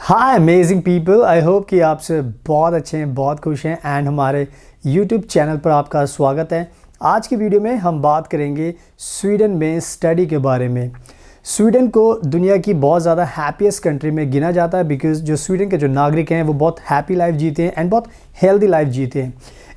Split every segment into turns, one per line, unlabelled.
Hi amazing people, I hope कि आप से बहुत अच्छे हैं, बहुत खुश हैं एंड हमारे यूट्यूब चैनल पर आपका स्वागत है। आज की वीडियो में हम बात करेंगे स्वीडन में स्टडी के बारे में। स्वीडन को दुनिया की बहुत ज़्यादा हैप्पीएस्ट कंट्री में गिना जाता है बिकॉज़ जो स्वीडन के जो नागरिक हैं वो बहुत हैप्पी लाइफ जीते हैं एंड बहुत हेल्दी लाइफ जीते हैं।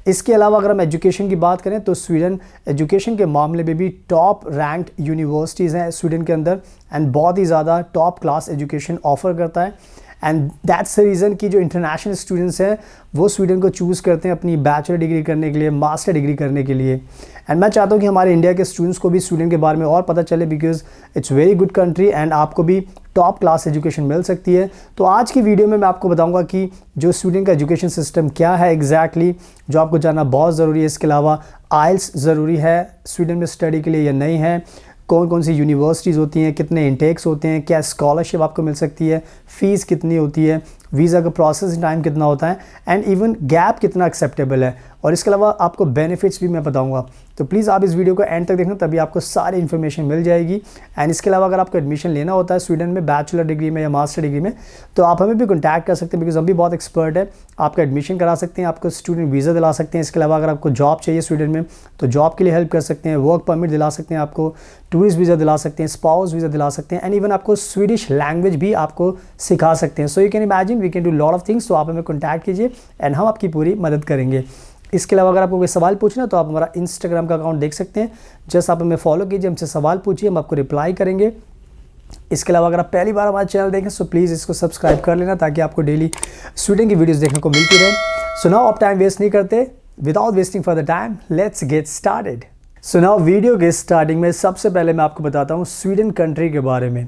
इसके अलावा अगर हम एजुकेशन की बात करें तो स्वीडन एजुकेशन के मामले में भी टॉप रैंक्ड यूनिवर्सिटीज़ हैं स्वीडन के अंदर एंड बहुत ही ज़्यादा टॉप क्लास एजुकेशन ऑफ़र करता है। एंड दैट्स द रीज़न कि जो इंटरनेशनल स्टूडेंट्स हैं वो स्वीडन को चूज़ करते हैं अपनी बैचलर डिग्री करने के लिए, मास्टर डिग्री करने के लिए। एंड मैं चाहता हूँ कि हमारे इंडिया के स्टूडेंट्स को भी स्वीडन के बारे में और पता चले because it's very good country and आपको भी टॉप क्लास एजुकेशन मिल सकती है। तो आज की वीडियो में मैं आपको बताऊंगा कि जो स्वीडन का एजुकेशन सिस्टम क्या है एग्जैक्टली, जो आपको जानना बहुत ज़रूरी है। इसके अलावा आइल्स ज़रूरी है स्वीडन में स्टडी के लिए या नहीं है, कौन कौन सी यूनिवर्सिटीज़ होती हैं, कितने इंटेक्स होते हैं, क्या स्कॉलरशिप आपको मिल सकती है, फ़ीस कितनी होती है, वीज़ा का प्रोसेसिंग टाइम कितना होता है एंड इवन गैप कितना एक्सेप्टेबल है। और इसके अलावा आपको बेनिफिट्स भी मैं बताऊंगा। तो प्लीज़ आप इस वीडियो को एंड तक देखना, तभी आपको सारी इन्फॉर्मेशन मिल जाएगी। एंड इसके अलावा अगर आपको एडमिशन लेना होता है स्वीडन में बैचलर डिग्री में या मास्टर डिग्री में, तो आप हमें भी कॉन्टैक्ट कर सकते हैं बिकॉज हम भी बहुत एक्सपर्ट है। आपका एडमिशन करा सकते हैं, आपको स्टूडेंट वीज़ा दिला सकते हैं। इसके अलावा अगर आपको जॉब चाहिए स्वीडन में तो जॉब के लिए हेल्प कर सकते हैं, वर्क परमिट दिला सकते हैं, आपको टूरिस्ट वीज़ा दिला सकते हैं, स्पाउस वीज़ा दिला सकते हैं एंड इवन आपको स्वीडिश लैंग्वेज भी आपको सिखा सकते हैं। So you can imagine we can do lot of things. तो आप हमें कॉन्टैक्ट कीजिए एंड हम आपकी पूरी मदद करेंगे। इसके अलावा अगर आपको कोई सवाल पूछना है तो आप हमारा इंस्टाग्राम का अकाउंट देख सकते हैं, जस्ट आप हमें फॉलो कीजिए, हमसे सवाल पूछिए, हम आपको रिप्लाई करेंगे। इसके अलावा अगर आप पहली बार हमारा चैनल देखें तो प्लीज़ इसको सब्सक्राइब कर लेना ताकि आपको डेली स्वीडन की वीडियोस देखने को मिलती रहे। सो नाउ आप टाइम वेस्ट नहीं करते, without wasting for the time let's get started. So now video के स्टार्टिंग में सबसे पहले मैं आपको बताता हूँ स्वीडन कंट्री के बारे में।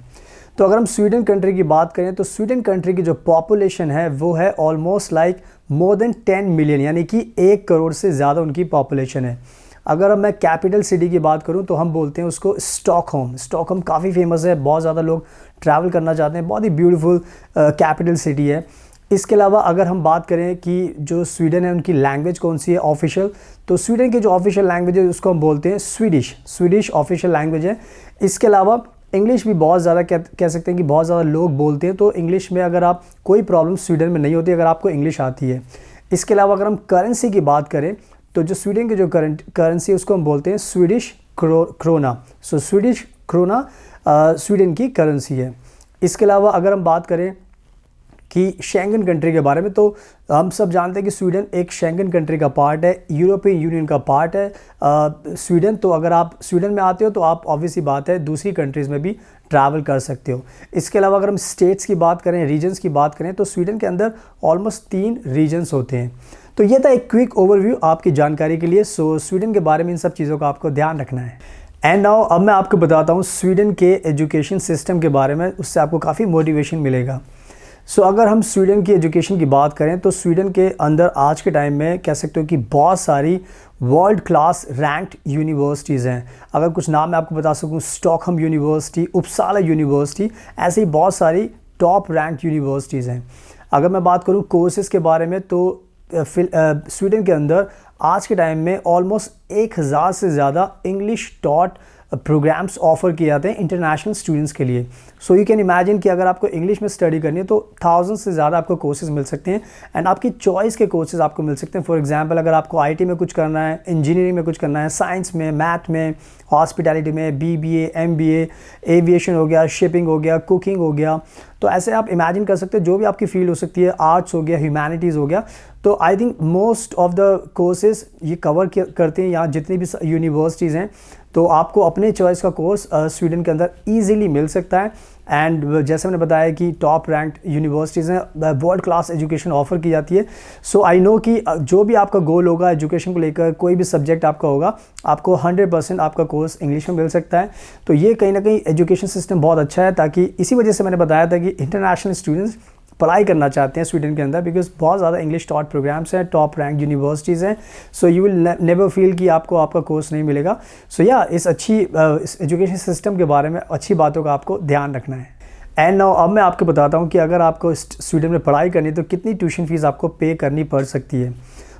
तो अगर हम स्वीडन कंट्री की बात करें तो स्वीडन कंट्री की जो पॉपुलेशन है वो है almost like more than 10 million, यानी कि 1 करोड़ से ज़्यादा उनकी पॉपुलेशन है। अगर अब मैं कैपिटल सिटी की बात करूं तो हम बोलते हैं उसको स्टॉकहोम। स्टॉकहोम काफ़ी फेमस है, बहुत ज़्यादा लोग ट्रैवल करना चाहते हैं, बहुत ही ब्यूटीफुल कैपिटल सिटी है। इसके अलावा अगर हम बात करें कि जो स्वीडन है उनकी लैंग्वेज कौन सी है ऑफिशियल, तो स्वीडन की जो ऑफिशियल लैंग्वेज है उसको हम बोलते हैं स्वीडिश ऑफिशियल लैंग्वेज है। इसके अलावा इंग्लिश भी बहुत ज़्यादा कह सकते हैं कि बहुत ज़्यादा लोग बोलते हैं, तो इंग्लिश में अगर आप कोई प्रॉब्लम स्वीडन में नहीं होती अगर आपको इंग्लिश आती है। इसके अलावा अगर हम करेंसी की बात करें तो जो स्वीडन की जो करेंसी है उसको हम बोलते हैं स्वीडिश क्रोना। सो स्वीडिश क्रोना स्वीडन की करेंसी है। इसके अलावा अगर हम बात करें कि शेंगन कंट्री के बारे में, तो हम सब जानते हैं कि स्वीडन एक शेंगन कंट्री का पार्ट है, यूरोपियन यूनियन का पार्ट है स्वीडन। तो अगर आप स्वीडन में आते हो तो आप ऑब्वियसली बात है दूसरी कंट्रीज़ में भी ट्रैवल कर सकते हो। इसके अलावा अगर हम स्टेट्स की बात करें, रीजन्स की बात करें, तो स्वीडन के अंदर ऑलमोस्ट 3 रीजन्स होते हैं। तो ये था एक क्विक ओवरव्यू आपकी जानकारी के लिए। सो स्वीडन के बारे में इन सब चीज़ों का आपको ध्यान रखना है। एंड नाउ अब मैं आपको बताता हूँ स्वीडन के एजुकेशन सिस्टम के बारे में, उससे आपको काफ़ी मोटिवेशन मिलेगा। सो अगर हम स्वीडन की एजुकेशन की बात करें तो स्वीडन के अंदर आज के टाइम में कह सकते हो कि बहुत सारी वर्ल्ड क्लास रैंक्ड यूनिवर्सिटीज़ हैं। अगर कुछ नाम मैं आपको बता सकूं, स्टॉकहोम यूनिवर्सिटी, उपसाला यूनिवर्सिटी, ऐसे ही बहुत सारी टॉप रैंक्ड यूनिवर्सिटीज़ हैं। अगर मैं बात करूं कोर्सेज़ के बारे में तो स्वीडन के अंदर आज के टाइम में ऑलमोस्ट 1000 से ज़्यादा इंग्लिश टॉट प्रोग्राम्स ऑफ़र किए जाते हैं इंटरनेशनल स्टूडेंट्स के लिए। सो यू कैन इमेजिन कि अगर आपको इंग्लिश में स्टडी करनी है तो 1000 से ज़्यादा आपको कोर्सेज मिल सकते हैं एंड आपकी चॉइस के कोर्सेज आपको मिल सकते हैं। फॉर एग्जांपल अगर आपको आईटी में कुछ करना है, इंजीनियरिंग में कुछ करना है, साइंस में, मैथ में, हॉस्पिटैलिटी में, बीबीए, एमबीए, एविएशन हो गया, शिपिंग हो गया, कुकिंग हो गया, तो ऐसे आप इमेजिन कर सकते हैं जो भी आपकी फील्ड हो सकती है, आर्ट्स हो गया, ह्यूमैनिटीज़ हो गया। तो I think most of the courses ये कवर करते हैं यहाँ जितनी भी यूनिवर्सिटीज़ हैं। तो आपको अपने चॉइस का कोर्स स्वीडन के अंदर ईजिली मिल सकता है एंड जैसे मैंने बताया कि टॉप रैंक्ड यूनिवर्सिटीज़ हैं, वर्ल्ड क्लास एजुकेशन ऑफ़र की जाती है। सो आई नो कि जो भी आपका गोल होगा एजुकेशन को लेकर, कोई भी सब्जेक्ट आपका होगा, आपको 100% आपका कोर्स इंग्लिश में मिल सकता है। तो ये कहीं ना कहीं एजुकेशन सिस्टम बहुत अच्छा है, ताकि इसी वजह से मैंने बताया था कि इंटरनेशनल स्टूडेंट्स पढ़ाई करना चाहते हैं स्वीडन के अंदर बिकॉज बहुत ज़्यादा इंग्लिश टॉट प्रोग्राम्स हैं, टॉप रैंक यूनिवर्सिटीज़ हैं। So you will never feel कि आपको आपका कोर्स नहीं मिलेगा। सो या इस एजुकेशन सिस्टम के बारे में अच्छी बातों का आपको ध्यान रखना है। एंड नाउ अब मैं आपको बताता हूँ कि अगर आपको स्वीडन में पढ़ाई करनी है तो कितनी ट्यूशन फ़ीस आपको पे करनी पड़ सकती है।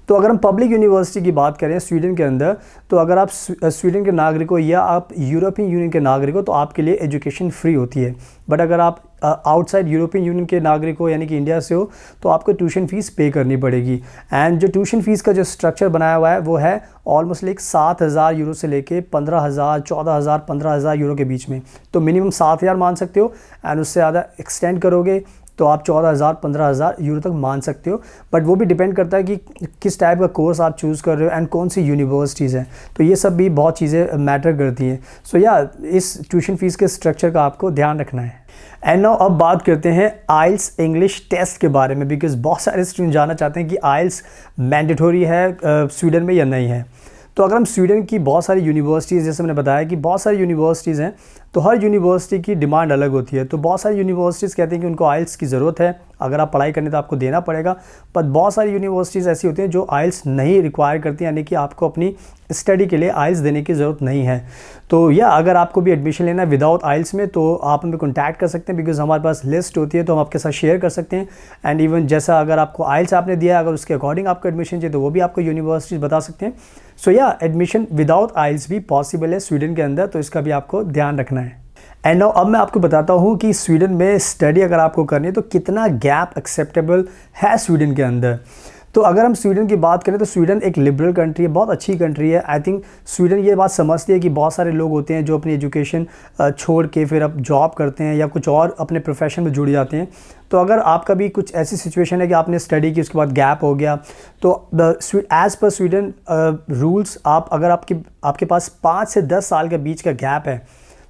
तो अगर हम पब्लिक यूनिवर्सिटी की बात करें स्वीडन के अंदर, तो अगर आप स्वीडन के नागरिक हो या आप यूरोपियन यूनियन के नागरिक हो तो आपके लिए एजुकेशन फ्री होती है। बट अगर आप आउटसाइड यूरोपियन यूनियन के नागरिक हो यानी कि इंडिया से हो तो आपको ट्यूशन फ़ीस पे करनी पड़ेगी। एंड जो ट्यूशन फ़ीस का जो स्ट्रक्चर बनाया हुआ है वो है ऑलमोस्ट लाइक 7,000 यूरो से लेके 15,000, 14,000, 15,000 यूरो के बीच में। तो मिनिमम 7,000 मान सकते हो, एंड उससे ज़्यादा एक्सटेंड करोगे तो आप 14,000, 15,000 यूरो तक मान सकते हो। बट वो भी डिपेंड करता है कि किस टाइप का कोर्स आप चूज़ कर रहे हो एंड कौन सी यूनिवर्सिटीज़ हैं, तो ये सब भी बहुत चीज़ें मैटर करती हैं। सो या इस ट्यूशन फ़ीस के स्ट्रक्चर का आपको ध्यान रखना है। एंड नाउ अब बात करते हैं आइल्स इंग्लिश टेस्ट के बारे में, बिकॉज बहुत सारे स्टूडेंट जानना चाहते हैं कि आइल्स मैंडेटरी है स्वीडन में या नहीं है। तो अगर हम स्वीडन की बहुत सारी यूनिवर्सिटीज़, जैसे मैंने बताया कि बहुत सारी यूनिवर्सिटीज़ हैं, तो हर यूनिवर्सिटी की डिमांड अलग होती है। तो बहुत सारी यूनिवर्सिटीज़ कहते हैं कि उनको आइल्स की ज़रूरत है, अगर आप पढ़ाई करने तो आपको देना पड़ेगा। पर बहुत सारी यूनिवर्सिटीज़ ऐसी होती हैं जो आइल्स नहीं रिक्वायर करती, यानी कि आपको अपनी स्टडी के लिए आइल्स देने की ज़रूरत नहीं है। तो या अगर आपको भी एडमिशन लेना है विदाउट आइल्स में तो आप हमें कॉन्टैक्ट कर सकते हैं, बिकॉज हमारे पास लिस्ट होती है तो हम आपके साथ शेयर कर सकते हैं। एंड इवन जैसा अगर आपको आइल्स आपने दिया है, अगर उसके अकॉर्डिंग आपको एडमिशन चाहिए तो वो भी आपको यूनिवर्सिटीज़ बता सकते हैं। सो या एडमिशन विदाउट आइल्स भी पॉसिबल है स्वीडन के अंदर, तो इसका भी आपको ध्यान रखना है। एंड नाउ अब मैं आपको बताता हूँ कि स्वीडन में स्टडी अगर आपको करनी है तो कितना गैप एक्सेप्टेबल है स्वीडन के अंदर। तो अगर हम स्वीडन की बात करें तो स्वीडन एक लिबरल कंट्री है, बहुत अच्छी कंट्री है। आई थिंक स्वीडन ये बात समझती है कि बहुत सारे लोग होते हैं जो अपनी एजुकेशन छोड़ के फिर अब जॉब करते हैं या कुछ और अपने प्रोफेशन में जुड़ जाते हैं। तो अगर आपका भी कुछ ऐसी सिचुएशन है कि आपने स्टडी की उसके बाद गैप हो गया, तो एज़ पर स्वीडन रूल्स आप अगर आपके पास 5 से 10 साल के बीच का गैप है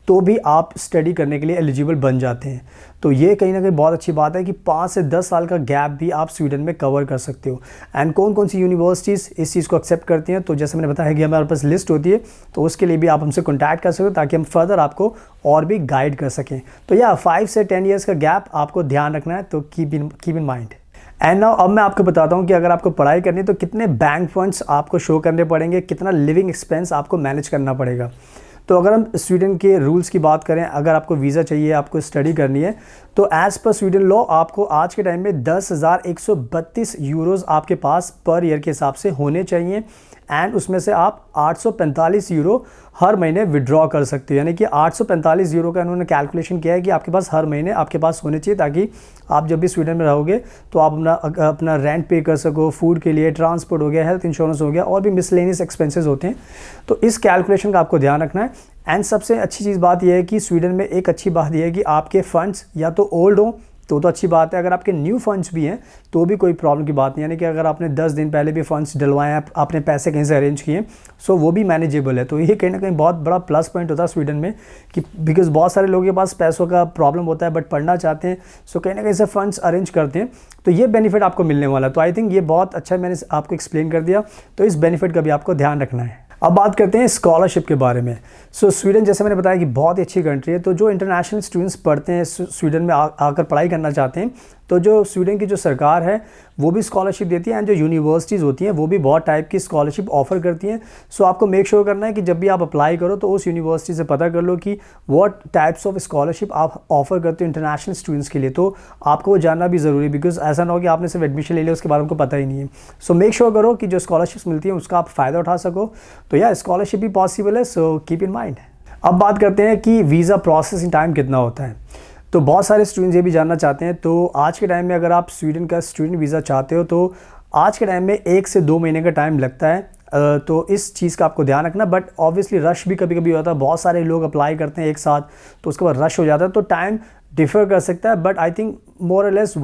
तो भी आप स्टडी करने के लिए एलिजिबल बन जाते हैं। तो ये कहीं ना कहीं बहुत अच्छी बात है कि 5 से 10 साल का गैप भी आप स्वीडन में कवर कर सकते हो। एंड कौन कौन सी यूनिवर्सिटीज़ इस चीज़ को एक्सेप्ट करती हैं, तो जैसे मैंने बताया कि हमारे पास लिस्ट होती है, तो उसके लिए भी आप हमसे कॉन्टैक्ट कर सकते हो ताकि हम फर्दर आपको और भी गाइड कर सकें। तो या 5 से 10 ईयर्स का गैप आपको ध्यान रखना है, तो keep in mind. And now अब मैं आपको बताता हूँ कि अगर आपको पढ़ाई करनी है तो कितने बैंक फंड्स आपको शो करने पड़ेंगे, कितना लिविंग एक्सपेंस आपको मैनेज करना पड़ेगा। तो अगर हम स्वीडन के रूल्स की बात करें, अगर आपको वीज़ा चाहिए, आपको स्टडी करनी है, तो एज़ पर स्वीडन लॉ आपको आज के टाइम में 10,132 यूरोज़ आपके पास पर ईयर के हिसाब से होने चाहिए। एंड उसमें से आप 845 यूरो हर महीने विड्रॉ कर सकते हो, यानी कि 845 यूरो का इन्होंने कैलकुलेशन किया है कि आपके पास हर महीने आपके पास होने चाहिए, ताकि आप जब भी स्वीडन में रहोगे तो आप अपना रेंट पे कर सको, फूड के लिए, ट्रांसपोर्ट हो गया, हेल्थ इंश्योरेंस हो गया, और भी मिसलेनियस एक्सपेंसेस होते हैं। तो इस कैलकुलेशन का आपको ध्यान रखना है। एंड सबसे अच्छी चीज़ बात यह है कि स्वीडन में एक अच्छी बात यह है कि आपके फंड्स या तो ओल्ड हो तो अच्छी बात है, अगर आपके न्यू फंड्स भी हैं तो भी कोई प्रॉब्लम की बात नहीं, यानी कि अगर आपने 10 दिन पहले भी फंड्स डलवाए हैं, आपने पैसे कहीं से अरेंज किए, सो वो भी मैनेजेबल है। तो ये कहीं ना कहीं बहुत बड़ा प्लस पॉइंट होता है स्वीडन में, कि बिकॉज बहुत सारे लोगों के पास पैसों का प्रॉब्लम होता है बट पढ़ना चाहते हैं, सो कहीं ना कहीं से फंड्स अरेंज करते हैं, तो ये बेनिफिट आपको मिलने वाला है। तो आई थिंक ये बहुत अच्छा मैंने आपको एक्सप्लेन कर दिया, तो इस बेनिफिट का भी आपको ध्यान रखना है। अब बात करते हैं स्कॉलरशिप के बारे में। सो स्वीडन जैसे मैंने बताया कि बहुत ही अच्छी कंट्री है, तो जो इंटरनेशनल स्टूडेंट्स पढ़ते हैं स्वीडन में आकर पढ़ाई करना चाहते हैं, तो जो स्वीडन की जो सरकार है वो भी स्कॉलरशिप देती है, एंड जो यूनिवर्सिटीज़ होती हैं वो भी बहुत टाइप की स्कॉलरशिप ऑफर करती हैं। सो आपको मेक श्योर करना है कि जब भी आप अप्लाई करो तो उस यूनिवर्सिटी से पता कर लो कि व्हाट टाइप्स ऑफ स्कॉलरशिप आप ऑफर करते हो इंटरनेशनल स्टूडेंट्स के लिए। तो आपको वो जानना भी ज़रूरी है, बिकॉज ऐसा ना हो कि आपने सिर्फ एडमिशन ले लिया उसके बाद आपको पता ही नहीं है। सो मेक श्योर करो कि जो स्कॉलरशिप्स मिलती हैं उसका आप फ़ायदा उठा सको। तो या स्कॉलरशिप भी पॉसिबल है, सो कीप इन माइंड। अब बात करते हैं कि वीज़ा प्रोसेसिंग टाइम कितना होता है। तो बहुत सारे स्टूडेंट्स ये भी जानना चाहते हैं। तो आज के टाइम में अगर आप स्वीडन का स्टूडेंट वीज़ा चाहते हो तो आज के टाइम में 1 से 2 महीने का टाइम लगता है। तो इस चीज़ का आपको ध्यान रखना। बट ऑब्वियसली रश भी कभी कभी होता है, बहुत सारे लोग अप्लाई करते हैं एक साथ, तो उसके बाद रश हो जाता है, तो टाइम डिफ़र कर सकता है। बट आई थिंक मोर और less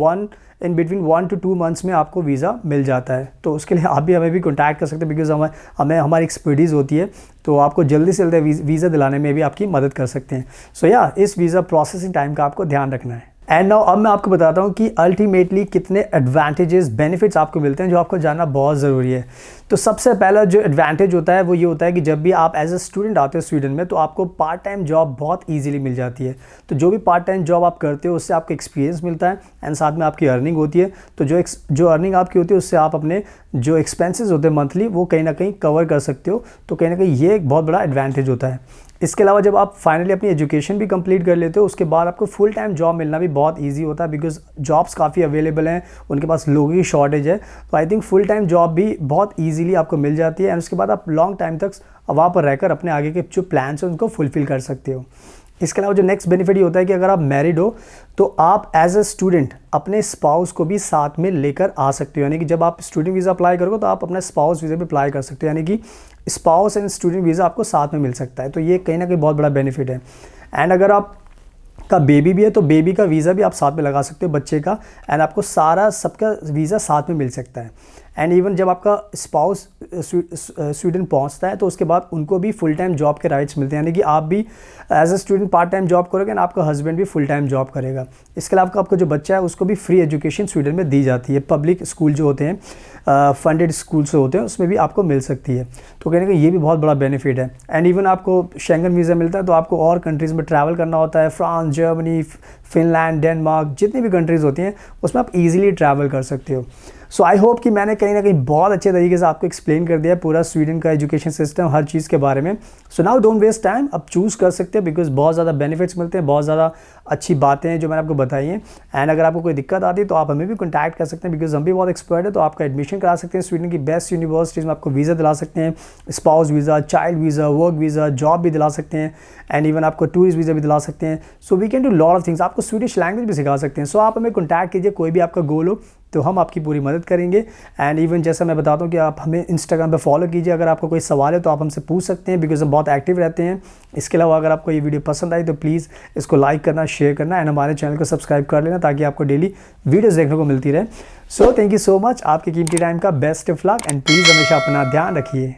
in between 1 to 2 months में आपको वीज़ा मिल जाता है। तो उसके लिए आप भी हमें भी कॉन्टैक्ट कर सकते हैं, बिकॉज हमें हमारी एक्सपर्टीज़ होती है, तो आपको जल्दी से जल्दी वीज़ा दिलाने में भी आपकी मदद कर सकते हैं। सो या इस वीज़ा प्रोसेसिंग टाइम का आपको ध्यान रखना है। एंड नाउ अब मैं आपको बताता हूँ कि अल्टीमेटली कितने एडवांटेजेस बेनिफिट्स आपको मिलते हैं, जो आपको जानना बहुत ज़रूरी है। तो सबसे पहला जो एडवांटेज होता है वो ये होता है कि जब भी आप एज ए स्टूडेंट आते हो स्वीडन में, तो आपको पार्ट टाइम जॉब बहुत ईजिली मिल जाती है। तो जो भी पार्ट टाइम जॉब आप करते हो उससे आपको एक्सपीरियंस मिलता है, एंड साथ में आपकी अर्निंग होती है। तो जो अर्निंग आपकी होती है उससे आप अपने जो एक्सपेंसेस होते हैं मंथली वो कहीं ना कहीं कवर कर सकते हो। तो कहीं ना कहीं ये एक बहुत बड़ा एडवांटेज होता है। इसके अलावा जब आप फाइनली अपनी एजुकेशन भी कंप्लीट कर लेते हो उसके बाद आपको फुल टाइम जॉब मिलना भी बहुत ईजी होता है, बिकॉज जॉब्स काफ़ी अवेलेबल हैं, उनके पास लोगों की शॉर्टेज है। तो I think full time job भी बहुत ईजीली आपको मिल जाती है एंड उसके बाद आप लॉन्ग टाइम तक वहाँ पर रहकर अपने आगे के जो प्लान्स हैं उनको फुलफिल कर सकते हो। इसके अलावा जो नेक्स्ट बेनिफिट ये होता है कि अगर आप मैरिड हो तो आप एज अ स्टूडेंट अपने स्पाउस को भी साथ में लेकर आ सकते हो, यानी कि जब आप स्टूडेंट वीज़ा अप्लाई करोगे तो आप अपना स्पाउस वीज़ा भी अप्लाई कर सकते हो, यानी कि स्पाउस एंड स्टूडेंट वीज़ा आपको साथ में मिल सकता है। तो ये कहीं ना कहीं बहुत बड़ा बेनिफिट है। एंड अगर आप का बेबी भी है तो बेबी का वीज़ा भी आप साथ में लगा सकते हो बच्चे का, एंड आपको सारा सबका वीज़ा साथ में मिल सकता है। एंड इवन जब आपका स्पाउस स्वीडन पहुंचता है तो उसके बाद उनको भी फुल टाइम जॉब के राइट्स मिलते हैं, यानी कि आप भी as a student part time job करोगे एंड आपका हस्बैंड भी फुल टाइम जॉब करेगा। इसके अलावा आपका जो बच्चा है उसको भी फ्री एजुकेशन स्वीडन में दी जाती है। पब्लिक स्कूल जो होते हैं, फंडेड स्कूल्स होते हैं, उसमें भी आपको मिल सकती है। तो कहने का ये भी बहुत बड़ा बेनिफिट है। एंड इवन आपको शेंगन वीज़ा मिलता है तो आपको और कंट्रीज़ में ट्रैवल करना होता है, फ्रांस, जर्मनी, फिनलैंड, डेनमार्क, जितनी भी कंट्रीज़ होती हैं उसमें आप ईजिली ट्रैवल कर सकते हो। सो आई होप कि मैंने कहीं ना कहीं बहुत अच्छे तरीके से आपको एक्सप्लेन कर दिया है पूरा स्वीडन का एजुकेशन सिस्टम, हर चीज़ के बारे में। So now don't waste time, अब चूज़ कर सकते हैं बिकॉज बहुत ज़्यादा बेनिफिट्स मिलते हैं, बहुत ज़्यादा अच्छी बातें हैं जो मैंने आपको बताई हैं। एंड अगर आपको कोई दिक्कत आती है तो आप हमें भी कॉन्टैक्ट कर सकते हैं बिकॉज हम भी बहुत एक्सपर्ट है। तो आपका एडमिशन करा सकते हैं स्वीडन की बेस्ट यूनिवर्सिटीज़ में, आपको वीज़ा दिला सकते हैं, spouse visa, child visa, work visa, job भी दिला सकते हैं, एंड इवन आपको टूरिस्ट वीज़ा भी दिला सकते हैं। So we can do lot of things, आपको स्वीडिश लैंग्वेज भी सिखा सकते हैं। सो आप हमें कॉन्टैक्ट कीजिए, कोई भी आपका गोल हो तो हम आपकी पूरी मदद करेंगे। एंड इवन जैसा मैं बताता हूँ कि आप हमें इंस्टाग्राम पे फॉलो कीजिए, अगर आपको कोई सवाल है तो आप हमसे पूछ सकते हैं बिकॉज हम बहुत एक्टिव रहते हैं। इसके अलावा अगर आपको ये वीडियो पसंद आई तो प्लीज़ इसको लाइक करना, शेयर करना एंड हमारे चैनल को सब्सक्राइब कर लेना ताकि आपको डेली वीडियोज़ देखने को मिलती रहे। So thank you so much, आपके कीमती टाइम का best of luck and please हमेशा अपना ध्यान रखिए।